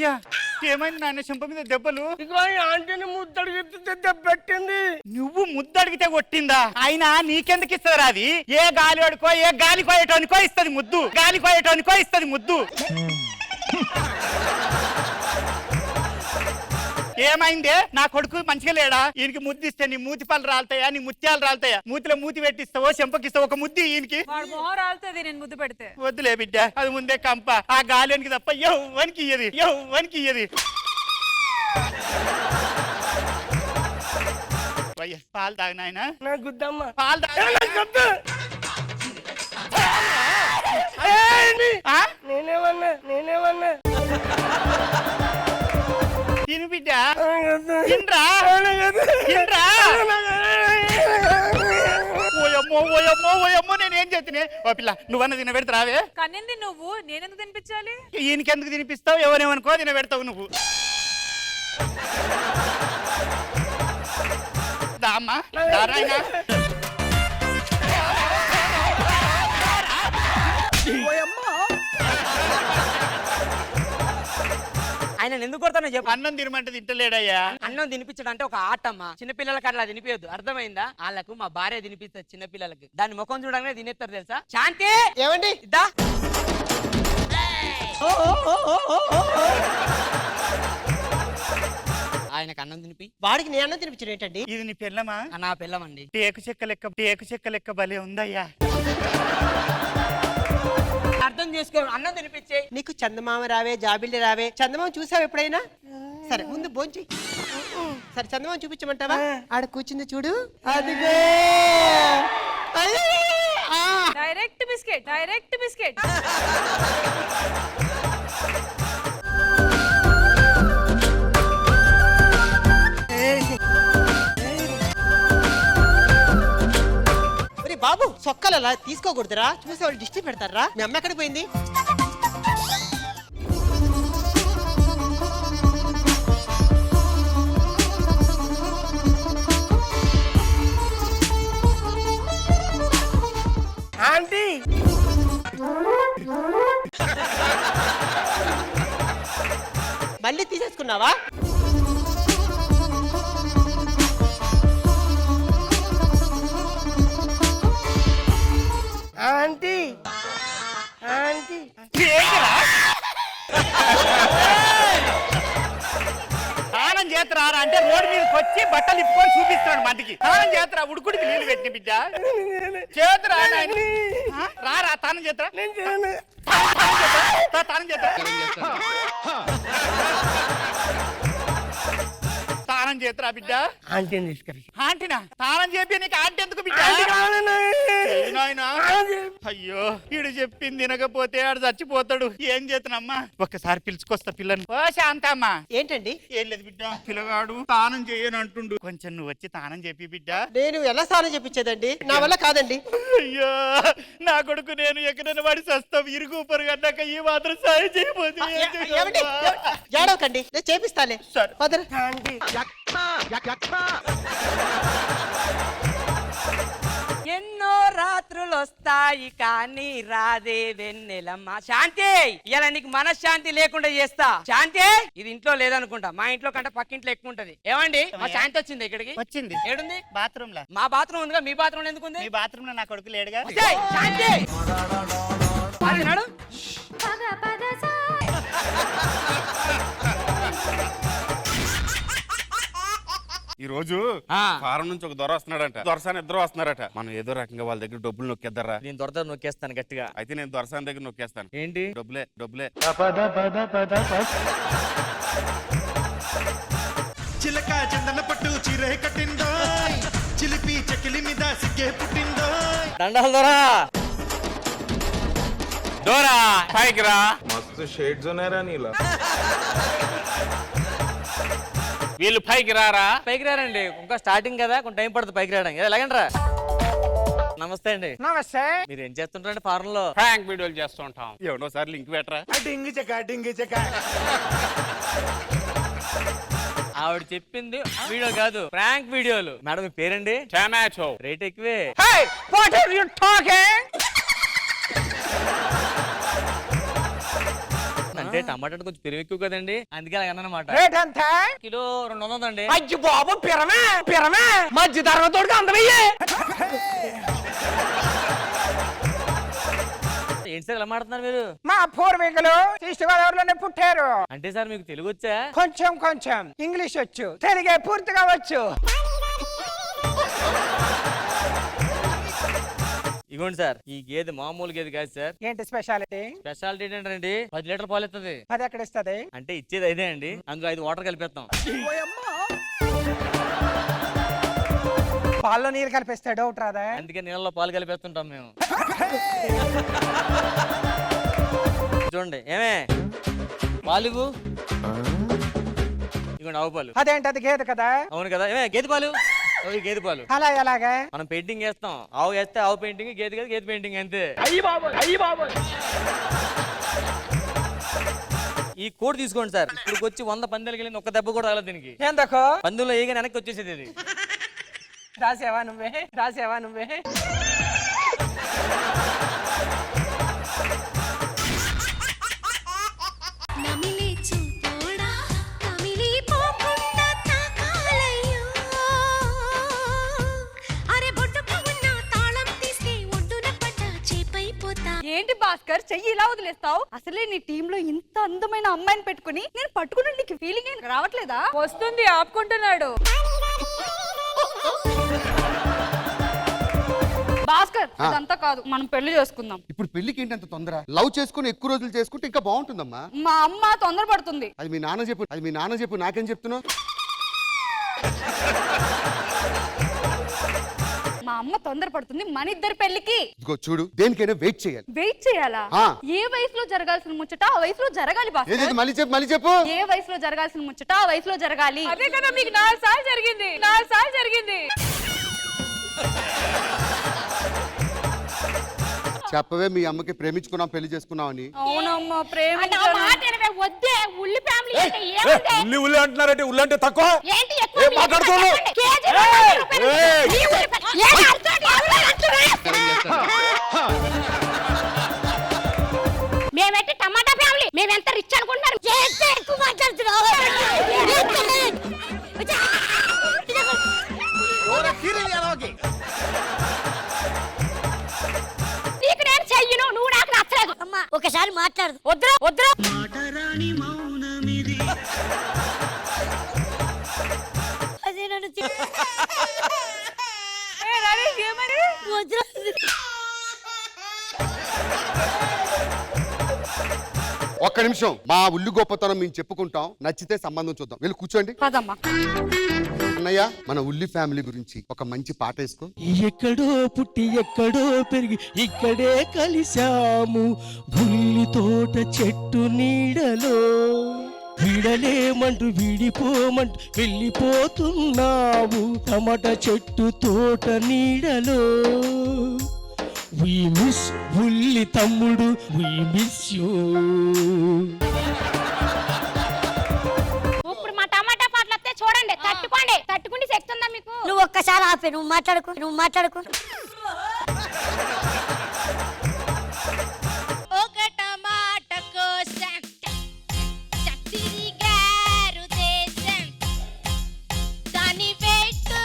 అయ్యా ఏమైంది నాన్న చెంప మీద దెబ్బలు? ఇగో ఈ ఆంటీని ముద్దడిగితే దెబ్బ పెట్టింది. నువ్వు ముద్దడిగితే కొట్టిందా? అయినా నీకెందుకు ఇస్తారా అది? ఏ గాలివాడికో ఏ గాలి కోయటానికో ఇస్తుంది ముద్దు, గాలి కోయటానికో ఇస్తుంది ముద్దు. ఏమైందే? నా కొడుకు మంచిగా లేడా? ఈయనకి ముద్దిస్తే నీ మూతి పళ్ళు రాలుతాయా, నీ ముత్యాలు రాలుతాయా? మూతిలో మూతి పెట్టిస్తావో చెంపకిస్తావో ఒక ముద్ది ఈయనకి. నేను ముద్దు పెడితే వద్దులే బిడ్డ, అది ముందే కంప. ఆ గాలికి తప్ప ఎవ్వనికి ఇయ్యది, ఎవ్వనికి ఇయ్యది. పాలు తాగినాయన పాలు నేనేమన్నా తిను బిడ్డ, తినరా తినరా. ఓయమ్మో ఓయమ్మో ఓయమ్మో నేనేం చేతినే. ఓ పిల్ల నువ్వన్న తినబెడితే రావే. కన్నింది నువ్వు, నేనెందుకు తినిపించాలి? ఈయనకెందుకు తినిపిస్తావు? ఎవరేమనుకో తినబెడతావు నువ్వు. దామ్మా దారాయనా. ఆయన ఎందుకు కొడతానో చెప్పు. అన్నం తినమంటే తింటలేడయ్యా. అన్నం తినిపించడం ఒక ఆటమ్మా. చిన్నపిల్లలకి అట్లా తినిపించద్దు, అర్థమైందా? వాళ్ళకు మా భార్య తినిపిస్తుంది చిన్నపిల్లలకి. దాని ముఖం చూడగానే తినేస్తారు తెలుసా. శాంతి ఏమండి ఇద్దా ఆయనకు అన్నం తినిపి. వాడికి నేను అన్నం తినిపించడం ఏంటండి? ఇది నీ పిల్లమా? నా పిల్లమండి. టేకు చెక్క లెక్క భలే ఉందయ్యా. అర్థం చేసుకో, అన్నం తినిపించే. నీకు చందమామ రావే, జాబిల్లి రావే. చందమామ చూసావు ఎప్పుడైనా? సరే ముందు భోంచి. సరే చందమామ చూపించమంటావా? ఆడ కూర్చుంది చూడు, అదిగో. Direct biscuit, direct biscuit. బాబు సొక్కలు అలా తీసుకోకూడదురా, చూసే వాళ్ళు దిష్టి పెడతారా. మీ అమ్మ ఎక్కడికి పోయింది? ఆంటీ మళ్ళీ తీసేసుకున్నావా? ఆంటీ ఆంటీ స్నానం చేతరా అంటే రోడ్డు మీదకి వచ్చి బట్టలు ఇప్పుకొని చూపిస్తున్నాడు మందికి. స్నానం చేతరా, ఉడుకుడికి నీళ్ళు పెట్టిన బిడ్డ చేతరా. రారా తానం చేతరా, తానం చేతరా, తానం చేతరా బిడ్డ. ఆంటీని తీసుకెళ్ళి. ఆంటీనా? తానం చేపి నీకు ఆంటీ ఎందుకు బిడ్డ? అయ్యో ఈడు చెప్పింది తినకపోతే ఆడు చచ్చిపోతాడు. ఏం చేతనమ్మా? ఒక్కసారి పిలుచుకొస్తా పిల్లని. ఓ శాంతమ్మా. ఏంటండి? ఏం లేదు బిడ్డ, పిల్లగాడు తానం చేయను అంటుండు. కొంచెం నువ్వు వచ్చి తానం చెప్పి బిడ్డ. నేను ఎలా స్నానం చెప్పించేదండి? నా వల్ల కాదండి. అయ్యో నా కొడుకు నేను ఎక్కడైనా వాడి సస్తాం ఇరుగు పొరుగు అన్నాక ఈ మాత్రం సాయం చేయబోతే ఏడవకండి, నేను చేపిస్తాలే. ఎన్నో రాత్రులు వస్తాయి కానీ రాదే వెన్నెలమ్మ. శాంతి ఇలా నీకు మనశ్శాంతి లేకుండా చేస్తా. శాంతి ఇది ఇంట్లో లేదనుకుంటా, మా ఇంట్లో కంటే పక్కింట్లో ఎక్కువ ఉంటది. ఏమండి మా శాంతి వచ్చింది ఇక్కడికి? వచ్చింది. ఏడుంది? బాత్రూమ్ లో. మా బాత్రూమ్ ఉందిగా, మీ బాత్రూమ్ ఎందుకు ఉంది? మీ బాత్రూమ్ లో నా కొడుకు లేడుగా. శాంతి నాడు ఈ రోజు ఫారం నుంచి ఒక దొర వస్తున్నాడంట, దొరసాని ఇద్దరు వస్తున్నారట. మనం ఏదో రకంగా వాళ్ళ దగ్గర డబ్బులు నొక్కేద్దరా. నేను దొరద నొక్కేస్తాను గట్టిగా. అయితే నేను దొరసాని దగ్గర నొక్కేస్తాను. ఏంటి? డబ్బులే డబ్బులే. చిలక చందన పట్టు చీరే కట్టిందో, చిలిపి చెకిలి మీద సిగ్గే పుట్టిందో. దండాలు దొరా. దొరా పైకి రా. మస్తు షేడ్స్ ఉన్నారా నీలా? వీళ్ళు పైకి రారా? పైకి రారండి, ఇంకా స్టార్టింగ్ కదా, కొంచెం టైం పడుతుంది పైకి రావడానికి. ఎలాగండి రా. నమస్తే అండి. నమస్తే. మీరు ఏం చేస్తుంటారండి ఫారెన్ లో? ప్రాంక్ వీడియోలు చేస్తూ ఉంటాం. ఎవడోసారి లింక్ పెట్టరా. డింగి చెక్క డింగి చెక్క. ఆవిడ చెప్పింది వీడియో కాదు, ప్రాంక్ వీడియోలు. మేడం మీ పేరండి? టమాటో. రేట్ ఎక్కువే. Hey, what are you talking? అంటే టమాటా కొంచెం పెరుగు ఎక్కువ కదండి, అందుకే అలా అన్నమాట. రేట్ ఎంత? కిలో 200 అండి. అయ్యి బాబు పిరమే మధ్య ధర్మతోడికి అందమయ్యే. ఏంటి సార్ ఇలా మాట్లాడుతున్నారు మీరు? మా పూర్వీకులు ఈస్ట్ గోదావరిలోనే పుట్టారు. అంటే సార్ మీకు తెలుగు వచ్చా? కొంచెం ఇంగ్లీష్ వచ్చు, తెలుగే పూర్తిగా వచ్చు. ఇగోండి సార్, ఈ గేదె మామూలు గేదె కాదు సార్. ఏంటి స్పెషాలిటీ? స్పెషాలిటీ ఏంటంటే 10 లీటర్ పాలు ఇస్తుంది. అది ఎక్కడ ఇస్తుంది? అంటే ఇచ్చేది ఇదే అండి, అందులో 5 వాటర్ కలిపేస్తాం. పాల్లో నీళ్ళు కలిపిస్తే డౌట్ రాదా? అందుకే నీళ్ళలో పాలు కలిపేస్తుంటాం మేము. చూడండి ఏమే పాలు ఇగోండి, ఆవు పాలు. అదేంటి, అది గేదె కదా? అవును కదా. ఏమే గేదె పాలు, అవి గేదె పాలు. అలా ఎలాగా? మనం పెయింటింగ్ వేస్తాం, ఆవు వేస్తే ఆవు పెయింటింగ్, గేదె గేదె పెయింటింగ్, అంతే. ఈ కోడ్ తీసుకోండి సార్, ఇప్పుడు వచ్చి 100 పందాలకి వెళ్ళింది, ఒక్క దెబ్బ కూడా రాలేదు దీనికి. ఎందుకు? పందుల్లో ఏగా వెనక్కి వచ్చేసేది అది. రాసేవా నువ్వే? నమిలే చూపోడా కమిలి పోకుండా తాకాలయ్యో అరే బొట్టుకు ఉన్న తాళం తీస్తే ఒడ్డున పడ్డ చేపైపోతా. ఏంటి భాస్కర్ చెయ్యి ఇలా వదిలేస్తావు? అసలే నీ టీమ్ లో ఇంత అందమైన అమ్మాయిని పెట్టుకుని నేను పట్టుకుని నీకు ఫీలింగ్ ఏం రావట్లేదా? వస్తుంది, ఆపుకుంటున్నాడు. భాస్కర్ ఇదంతా కాదు, మనం పెళ్లి చేసుకుందాం. ఇప్పుడు పెళ్లికి ఏంటి అంత తొందర? లవ్ చేసుకుని ఎక్కువ రోజులు చేసుకుంటే ఇంకా బాగుంటుందమ్మా. మా అమ్మ తొందరపడుతుంది. అది మీ నాన్న చెప్పు, నాకేం చెప్తున్నావు? మా అమ్మ తొందరపడుతుంది మన ఇద్దరి పెళ్లికి. ఇదిగో చూడు, దేనికైనా వెయిట్ చేయాలి. వెయిట్ చేయాలా? ఆ. ఏ వయసులో జరగాల్సిన ముచ్చట ఆ వయసులో జరగాలి భాస్కర్. ఏది మళ్ళీ చెప్పు. ఏ వయసులో జరగాల్సిన ముచ్చట ఆ వయసులో జరగాలి. అదే కదా మీకు 4 సార్లు జరిగింది. చెప్పవే మీ అమ్మకి ప్రేమించుకున్నాం పెళ్లి చేసుకున్నాం అని. అవునమ్మా, ప్రేమ వద్దే ఉల్లి ఫ్యామిలీ అంటే ఉల్లి అంటున్నారంటే ఉల్లి అంటే తక్కువ ఏంటి ఏం మాట్లాడుతున్నావు? మేమైతే టమాటా ఫ్యామిలీ, మేమెంత రిచ్ అనుకుంటున్నారు. ఎక్కువ మాట్లాడుతున్నావు. నీకు నేను చెయ్యను, నువ్వు నాకు నచ్చలేదు. అమ్మా ఒకసారి మాట్లాడదు. వద్దురా అదే నన్ను వద్దురా. ఒక్క నిమిషం, మా ఉల్లి గొప్పతనం మేము చెప్పుకుంటాం, నచ్చితే సంబంధం చూద్దాం. వెళ్ళి కూర్చోండి. పదమ్మా. అన్నయ్య, మన ఉల్లి ఫ్యామిలీ గురించి ఒక మంచి పాట వేసుకో. ఎక్కడో పుట్టి ఎక్కడో పెరిగి ఇక్కడే కలిశాము, ఉల్లి తోట చెట్టు నీడలో. విడలేమంటూ విడిపోమంటూ వెళ్ళిపోతున్నావు, టమాటా చెట్టు తోట నీడలో. We miss ఉల్లి తమ్ముడు, we miss you. ఇప్పుడు మా టమాటా పాటలు వస్తే చూడండి, తట్టుకుంటే శక్తి ఉందా మీకు? నువ్వు ఒక్కసారి ఆపే, నువ్వు మాట్లాడుకో. ఒక టమాటా కోసం తిరిగారు దేశం, దాని రేటు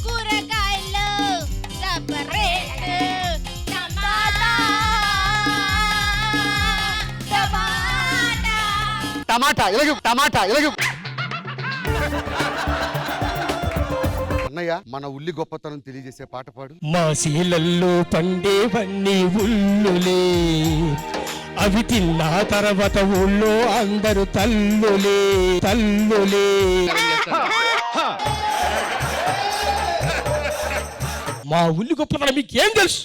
కూరగాయలు సపరేట్. టమాటా ఇలాగే. అన్నయ్య, మన ఉల్లి గొప్పతనం తెలియజేసే పాట పాడు. మా శీలల్లో పండేవన్నీ ఉల్లులే, అవి తిన్న తర్వాత ఊళ్ళో అందరూ తల్లులే. మా ఉల్లి గొప్పతనం మీకేం తెలుసు?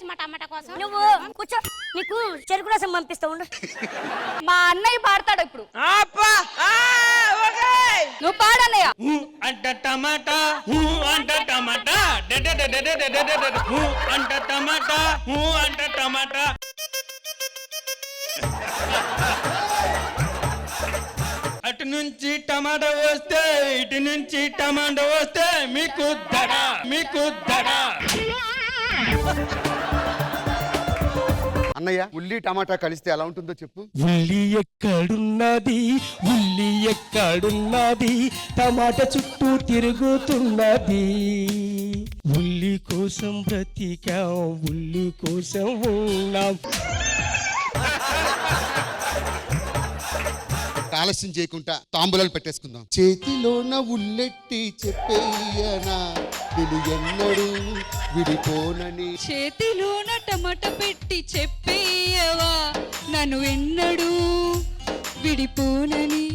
మా టమాటా కోసం నువ్వు కూర్చో, నీకు చెరుకు రసం పంపిస్తా ఉండు. మా అన్నయ్య పాడతాడు ఇప్పుడు. నువ్వు పాడన్నయ్య. అంట టమాటా అంట టమాటా అంట టమాటా. అటు నుంచి టమాటా వస్తే ఇటు నుంచి టమాటా వస్తే మీకు దడ. అన్నయ్య ఉల్లి టమాటా కలిస్తే ఎలా ఉంటుందో చెప్పు. ఉల్లి ఎక్కడున్నది, ఉల్లి ఎక్కడున్నది, టమాటా చుట్టూ తిరుగుతున్నది. ఉల్లి కోసం బ్రతికాం, ఉల్లి కోసం ఉన్నాం. ఆలస్యం చేయకుండా తాంబూలాలు పెట్టేసుకుందాం. చేతిలోన ఉల్లెట్టి చెప్పేయనా నేను ఎన్నడూ విడిపోనని. చేతిలోన టమాటా పెట్టి చెప్పేయవా నన్ను ఎన్నడూ విడిపోనని.